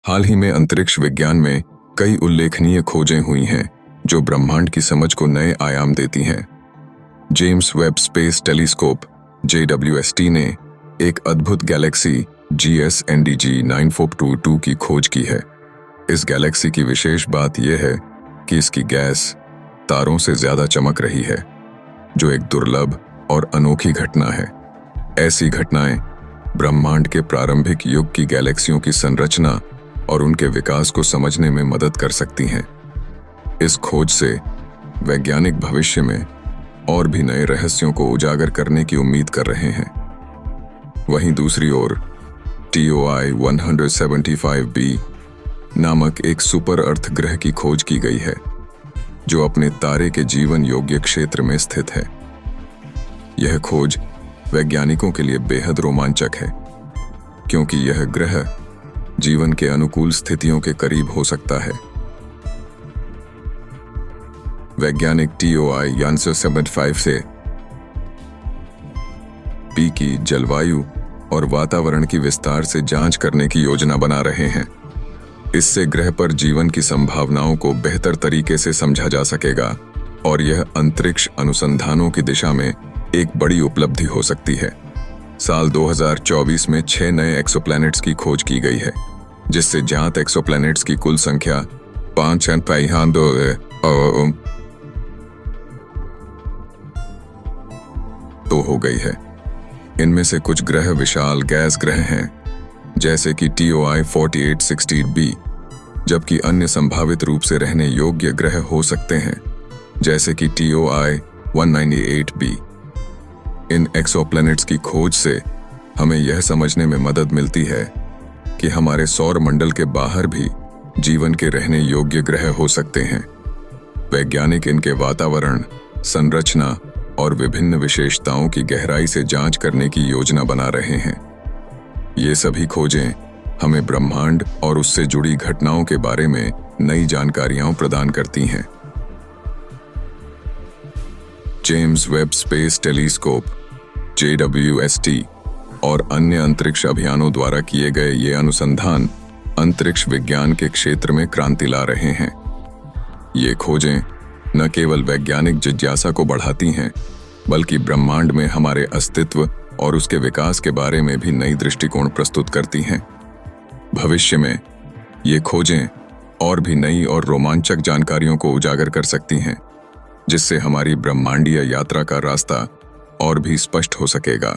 हाल ही में अंतरिक्ष विज्ञान में कई उल्लेखनीय खोजें हुई हैं जो ब्रह्मांड की समझ को नए आयाम देती हैं। James Webb space telescope JWST ने एक अद्भुत गैलेक्सी GSNDG 9422 की खोज की है। इस गैलेक्सी की विशेष बात यह है कि इसकी गैस तारों से ज्यादा चमक रही है, जो एक दुर्लभ और अनोखी घटना है। ऐसी घटनाएं ब्रह्मांड के प्रारंभिक युग की गैलेक्सियों की संरचना और उनके विकास को समझने में मदद कर सकती हैं। इस खोज से वैज्ञानिक भविष्य में और भी नए रहस्यों को उजागर करने की उम्मीद कर रहे हैं। वहीं दूसरी ओर TOI 175b नामक एक सुपर अर्थ ग्रह की खोज की गई है, जो अपने तारे के जीवन योग्य क्षेत्र में स्थित है। यह खोज वैज्ञानिकों के लिए बेहद रोमांचक है, क्योंकि यह ग्रह जीवन के अनुकूल स्थितियों के करीब हो सकता है। वैज्ञानिक TOI 175 से B की जलवायु और वातावरण की विस्तार से जांच करने की योजना बना रहे हैं। इससे ग्रह पर जीवन की संभावनाओं को बेहतर तरीके से समझा जा सकेगा और यह अंतरिक्ष अनुसंधानों की दिशा में एक बड़ी उपलब्धि हो सकती है। साल 2024 में 6 नए एक्सोप्लैनेट्स की खोज की गई है, जिससे ज्ञात एक्सोप्लैनेट्स की कुल संख्या 5 तो हो गई है। इनमें से कुछ ग्रह विशाल गैस ग्रह हैं, जैसे कि TOI 4860b, जबकि अन्य संभावित रूप से रहने योग्य ग्रह हो सकते हैं, जैसे कि TOI 198b। इन एक्सोप्लैनेट्स की खोज से हमें यह समझने में मदद मिलती है कि हमारे सौर मंडल के बाहर भी जीवन के रहने योग्य ग्रह हो सकते हैं। वैज्ञानिक इनके वातावरण, संरचना और विभिन्न विशेषताओं की गहराई से जांच करने की योजना बना रहे हैं। ये सभी खोजें हमें ब्रह्मांड और उससे जुड़ी घटनाओं के बारे में नई जानकारियां प्रदान करती हैं। James Webb space telescope JWST और अन्य अंतरिक्ष अभियानों द्वारा किए गए ये अनुसंधान अंतरिक्ष विज्ञान के क्षेत्र में क्रांति ला रहे हैं। ये खोजें न केवल वैज्ञानिक जिज्ञासा को बढ़ाती हैं, बल्कि ब्रह्मांड में हमारे अस्तित्व और उसके विकास के बारे में भी नई दृष्टिकोण प्रस्तुत करती हैं। भविष्य में ये खोजें और भी नई और रोमांचक जानकारियों को उजागर कर सकती हैं, जिससे हमारी ब्रह्मांडीय यात्रा का रास्ता और भी स्पष्ट हो सकेगा।